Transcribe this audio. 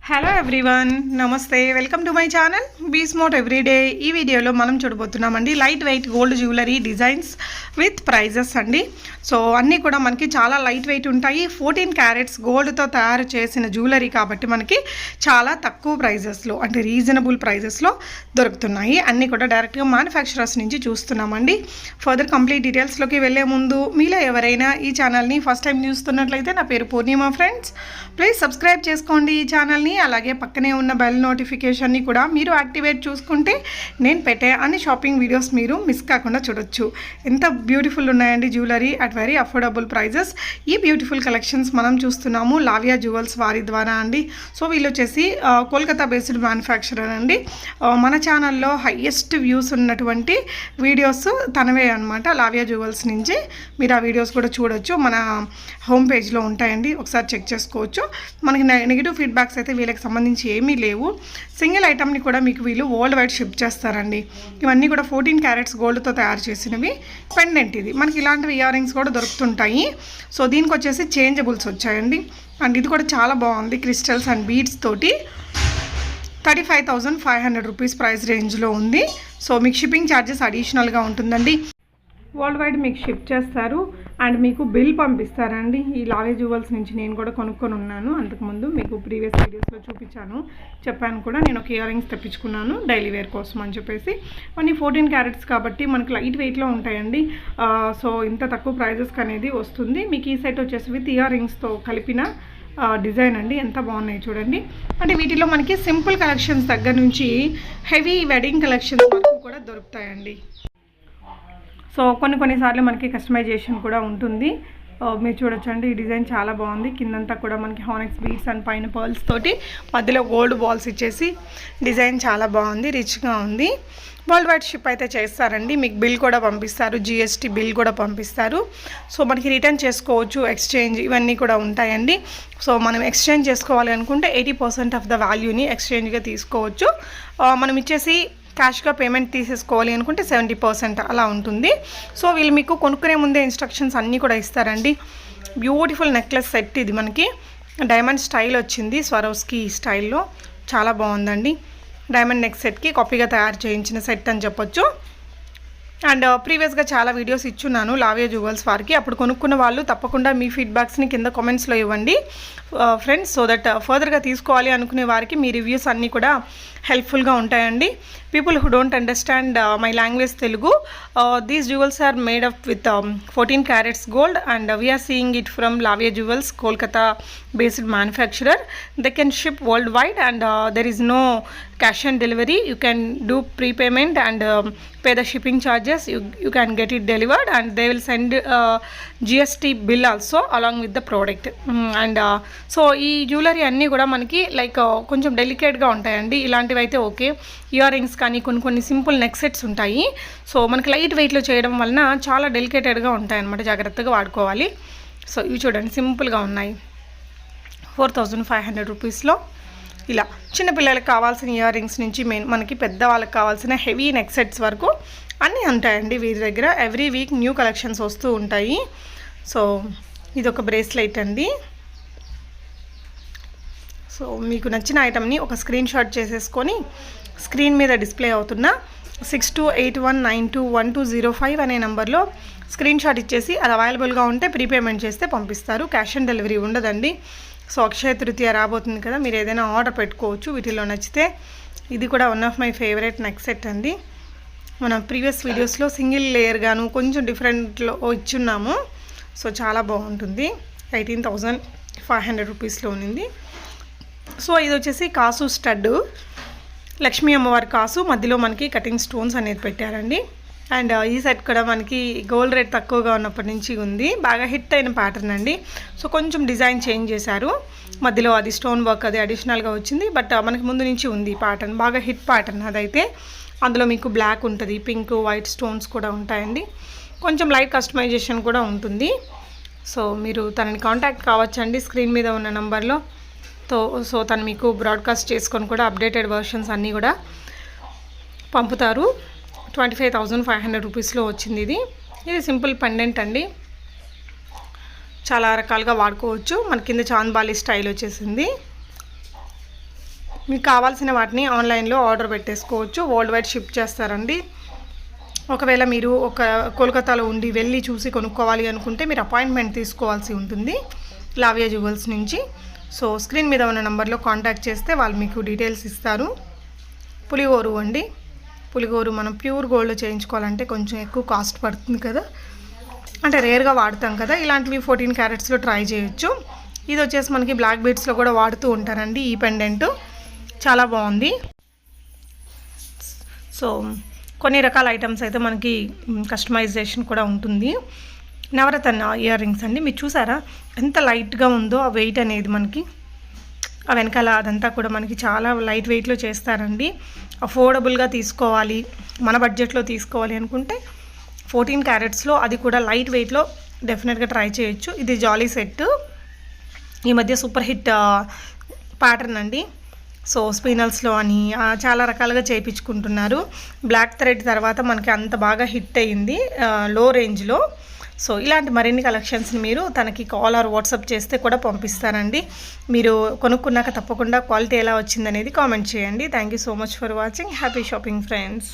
Hello everyone, నమస్తే. Welcome to my channel be smart everyday. ఈ వీడియోలో మనం చూడబోతున్నామండి light weight gold jewellery designs with prices అండి. సో అన్నీ కూడా మనకి చాలా లైట్ వెయిట్ ఉంటాయి. 14 క్యారెట్స్ గోల్డ్తో తయారు చేసిన జ్యువెలరీ కాబట్టి మనకి చాలా తక్కువ ప్రైజెస్లో అంటే రీజనబుల్ ప్రైజెస్లో దొరుకుతున్నాయి. అన్నీ కూడా డైరెక్ట్గా మ్యానుఫ్యాక్చరర్స్ నుంచి చూస్తున్నామండి. ఫర్దర్ కంప్లీట్ డీటెయిల్స్లోకి వెళ్ళే ముందు మీలో ఎవరైనా ఈ ఛానల్ని ఫస్ట్ టైం చూస్తున్నట్లయితే నా పేరు పూర్ణిమ ఫ్రెండ్స్. ప్లీజ్ సబ్స్క్రైబ్ చేసుకోండి ఈ ఛానల్ని. అలాగే పక్కనే ఉన్న బెల్ నోటిఫికేషన్ని కూడా మీరు యాక్టివేట్ చూసుకుంటే నేను పెట్టే అన్ని షాపింగ్ వీడియోస్ మీరు మిస్ కాకుండా చూడొచ్చు. ఎంత బ్యూటిఫుల్ ఉన్నాయండి jewellery at very affordable prices. ఈ బ్యూటిఫుల్ కలెక్షన్స్ మనం చూస్తున్నాము లావియా జ్యువెల్స్ వారి ద్వారా అండి. సో వీళ్ళు వచ్చేసి కోల్కతా బేస్డ్ మ్యానుఫ్యాక్చరర్ అండి. మన ఛానల్లో హైయెస్ట్ వ్యూస్ ఉన్నటువంటి వీడియోస్ తనవే అనమాట. లావియా జ్యువెల్స్ నుంచి మీరు ఆ వీడియోస్ కూడా చూడొచ్చు. మన హోమ్ పేజ్లో ఉంటాయండి, ఒకసారి చెక్ చేసుకోవచ్చు. మనకి నెగిటివ్ ఫీడ్బ్యాక్స్ అయితే వీళ్ళకి సంబంధించి ఏమీ లేవు. సింగిల్ ఐటమ్ని కూడా మీకు వీళ్ళు వరల్డ్ వైడ్ షిప్ చేస్తారండి. ఇవన్నీ కూడా 14 క్యారెట్స్ గోల్డ్తో తయారు చేసినవి. పెండెంట్ ఇది మనకి ఇలాంటివి ఇయర్ రింగ్స్ కూడా దొరుకుతుంటాయి. సో దీనికి వచ్చేసి చేంజబుల్స్ వచ్చాయండి. అండ్ ఇది కూడా చాలా బాగుంది, క్రిస్టల్స్ అండ్ బీడ్స్ తోటి 35,500 రూపీస్ ప్రైస్ రేంజ్లో ఉంది. సో మీకు షిప్పింగ్ ఛార్జెస్ అడిషనల్గా ఉంటుందండి. వరల్డ్ వైడ్ మీకు షిప్ చేస్తారు అండ్ మీకు బిల్ పంపిస్తారండి. ఈ లావియా జ్యువెల్స్ నుంచి నేను కూడా కొనుక్కొని ఉన్నాను. అంతకుముందు మీకు ప్రీవియస్ వీడియోస్లో చెప్పాను కూడా. నేను ఒక ఇయర్ రింగ్స్ తెప్పించుకున్నాను డైలీ వేర్ కోసం అని చెప్పేసి. కొన్ని 14 క్యారెట్స్ కాబట్టి మనకు లైట్ వెయిట్లో ఉంటాయండి. సో ఇంత తక్కువ ప్రైజెస్కి అనేది వస్తుంది. మీకు ఈ సెట్ వచ్చేసి విత్ ఇయర్ రింగ్స్తో కలిపిన డిజైన్ అండి. ఎంత బాగున్నాయి చూడండి. అంటే వీటిలో మనకి సింపుల్ కలెక్షన్స్ దగ్గర నుంచి హెవీ వెడ్డింగ్ కలెక్షన్స్ వరకు కూడా దొరుకుతాయండి. సో కొన్నిసార్లు మనకి కస్టమైజేషన్ కూడా ఉంటుంది. మీరు చూడొచ్చండి, ఈ డిజైన్ చాలా బాగుంది. కిందంతా కూడా మనకి హానెక్స్ బీడ్స్ అండ్ పైన పర్ల్స్ తోటి మధ్యలో గోల్డ్ బాల్స్ ఇచ్చేసి డిజైన్ చాలా బాగుంది, రిచ్గా ఉంది. వరల్డ్ వైడ్ షిప్ అయితే చేస్తారండి. మీకు బిల్ కూడా పంపిస్తారు, జిఎస్టీ బిల్ కూడా పంపిస్తారు. సో మనకి రిటర్న్ చేసుకోవచ్చు, ఎక్స్చేంజ్ ఇవన్నీ కూడా ఉంటాయండి. సో మనం ఎక్స్చేంజ్ చేసుకోవాలి అనుకుంటే 80% ఆఫ్ ద వాల్యూని ఎక్స్చేంజ్గా తీసుకోవచ్చు. మనం ఇచ్చేసి క్యాష్గా పేమెంట్ తీసేసుకోవాలి అనుకుంటే 70% అలా ఉంటుంది. సో వీళ్ళు మీకు కొనుక్కునే ముందే ఇన్స్ట్రక్షన్స్ అన్నీ కూడా ఇస్తారండి. బ్యూటిఫుల్ నెక్లెస్ సెట్ ఇది మనకి డైమండ్ స్టైల్ వచ్చింది, స్వరోస్కి స్టైల్లో చాలా బాగుందండి. డైమండ్ నెక్ సెట్కి కాపీగా తయారు చేయించిన సెట్ అని చెప్పొచ్చు. అండ్ ప్రీవియస్గా చాలా వీడియోస్ ఇచ్చున్నాను లావియా జ్యువెల్స్ వారికి. అప్పుడు కొనుక్కున్న వాళ్ళు తప్పకుండా మీ ఫీడ్బ్యాక్స్ని కింద కామెంట్స్లో ఇవ్వండి ఫ్రెండ్స్. సో దట్ ఫర్దర్గా తీసుకోవాలి అనుకునే వారికి మీ రివ్యూస్ అన్నీ కూడా హెల్ప్ఫుల్గా ఉంటాయండి. People who don't understand my language Telugu, these jewels are made up with 14 carats gold and we are seeing it from Lavia jewels Kolkata based manufacturer. They can ship worldwide and there is no cash and delivery. You can do prepayment and pay the shipping charges. You can get it delivered and they will send GST bill also along with the product. And so ఈ jewellery అన్నీ కూడా మనకి like కొంచెం డెలికేట్గా ఉంటాయండి. ఇలాంటివి అయితే okay. Ear rings కానీ కొన్ని సింపుల్ నెక్ సెట్స్ ఉంటాయి. సో మనకి లైట్ వెయిట్లో చేయడం వలన చాలా డెలికేటెడ్గా ఉంటాయి అన్నమాట, జాగ్రత్తగా వాడుకోవాలి. సో ఇవి చూడండి సింపుల్గా ఉన్నాయి. 4,500 రూపీస్లో ఇలా చిన్నపిల్లలకి కావాల్సిన ఇయర్ రింగ్స్ నుంచి మనకి పెద్దవాళ్ళకి కావాల్సిన హెవీ నెక్ సెట్స్ వరకు అన్నీ ఉంటాయండి వీరి దగ్గర. ఎవ్రీ వీక్ న్యూ కలెక్షన్స్ వస్తూ ఉంటాయి. సో ఇది ఒక బ్రేస్లెట్ అండి. సో మీకు నచ్చిన ఐటమ్ని ఒక స్క్రీన్ షాట్ చేసేసుకొని స్క్రీన్ మీద డిస్ప్లే అవుతున్న 6281921205 అనే నెంబర్లో స్క్రీన్ షాట్ ఇచ్చేసి అది అవైలబుల్గా ఉంటే ప్రీపేమెంట్ చేస్తే పంపిస్తారు. క్యాష్ ఆన్ డెలివరీ ఉండదండి. సో అక్షయ తృతీయ రాబోతుంది కదా, మీరు ఏదైనా ఆర్డర్ పెట్టుకోవచ్చు వీటిలో నచ్చితే. ఇది కూడా one of my favourite neck set అండి. మనం ప్రీవియస్ వీడియోస్లో సింగిల్ లేయర్ గాను కొంచెం డిఫరెంట్లో ఇచ్చున్నాము. సో చాలా బాగుంటుంది. 18,500 రూపీస్లో ఉంది. సో ఇది వచ్చేసి కాసు స్టడ్, లక్ష్మీ అమ్మవారి కాసు, మధ్యలో మనకి కటింగ్ స్టోన్స్ అనేది పెట్టారండి. అండ్ ఈ సెట్ కూడా మనకి గోల్డ్ రేట్ తక్కువగా ఉన్నప్పటి నుంచి ఉంది. బాగా హిట్ అయిన ప్యాటర్న్ అండి. సో కొంచెం డిజైన్ చేంజ్ చేశారు, మధ్యలో అది స్టోన్ వర్క్ అది అడిషనల్గా వచ్చింది. బట్ మనకి ముందు నుంచి ఉంది ఈ ప్యాటర్న్, బాగా హిట్ ప్యాటర్న్ అదైతే. అందులో మీకు బ్లాక్ ఉంటుంది, పింక్ వైట్ స్టోన్స్ కూడా ఉంటాయండి. కొంచెం లైట్ కస్టమైజేషన్ కూడా ఉంటుంది. సో మీరు తనని కాంటాక్ట్ కావచ్చండి స్క్రీన్ మీద ఉన్న నెంబర్లో. సో తను మీకు బ్రాడ్కాస్ట్ చేసుకొని కూడా అప్డేటెడ్ వర్షన్స్ అన్నీ కూడా పంపుతారు. 25,500 రూపీస్లో వచ్చింది ఇది. ఇది సింపుల్ పెండెంట్ అండి, చాలా రకాలుగా వాడుకోవచ్చు. మన కింద చాంద్బాలి స్టైల్ వచ్చేసింది. మీకు కావాల్సిన వాటిని ఆన్లైన్లో ఆర్డర్ పెట్టేసుకోవచ్చు. వరల్డ్ వైడ్ షిప్ చేస్తారండి. ఒకవేళ మీరు కోల్కతాలో ఉండి వెళ్ళి చూసి కొనుక్కోవాలి అనుకుంటే మీరు అపాయింట్మెంట్ తీసుకోవాల్సి ఉంటుంది లావియా జ్యువెల్స్ నుంచి. సో స్క్రీన్ మీద ఉన్న నెంబర్లో కాంటాక్ట్ చేస్తే వాళ్ళు మీకు డీటెయిల్స్ ఇస్తారు. పులిగోరు అండి. పులిగోరు మనం ప్యూర్ గోల్డ్ చేయించుకోవాలంటే కొంచెం ఎక్కువ కాస్ట్ పడుతుంది కదా, అంటే రేర్గా వాడతాం కదా. ఇలాంటివి 14 క్యారెట్స్లో ట్రై చేయొచ్చు. ఇది వచ్చేసి మనకి బ్లాక్ బీడ్స్లో కూడా వాడుతూ ఉంటారండి. ఈ పెండెంట్ చాలా బాగుంది. సో కొన్ని రకాల ఐటమ్స్ అయితే మనకి కస్టమైజేషన్ కూడా ఉంటుంది. నవరత్న ఇయర్ రింగ్స్ అండి. మీరు చూసారా ఎంత లైట్గా ఉందో ఆ వెయిట్ అనేది. మనకి ఆ వెనకాల అదంతా కూడా మనకి చాలా లైట్ వెయిట్లో చేస్తారండి. అఫోర్డబుల్గా తీసుకోవాలి, మన బడ్జెట్లో తీసుకోవాలి అనుకుంటే 14 క్యారెట్స్లో అది కూడా లైట్ వెయిట్లో డెఫినెట్గా ట్రై చేయొచ్చు. ఇది జాలీ సెట్, ఈ మధ్య సూపర్ హిట్ ప్యాటర్న్ అండి. సో స్పినల్స్లో అని చాలా రకాలుగా చేయించుకుంటున్నారు. బ్లాక్ థ్రెడ్ తర్వాత మనకి అంత బాగా హిట్ అయ్యింది లో రేంజ్లో. సో ఇలాంటి మరిన్ని కలెక్షన్స్ని మీరు తనకి కాల్ ఆర్ వాట్సాప్ చేస్తే కూడా పంపిస్తారండి. మీరు కొనుక్కున్నాక తప్పకుండా క్వాలిటీ ఎలా వచ్చిందనేది కామెంట్ చేయండి. Thank you so much for watching. Happy shopping friends.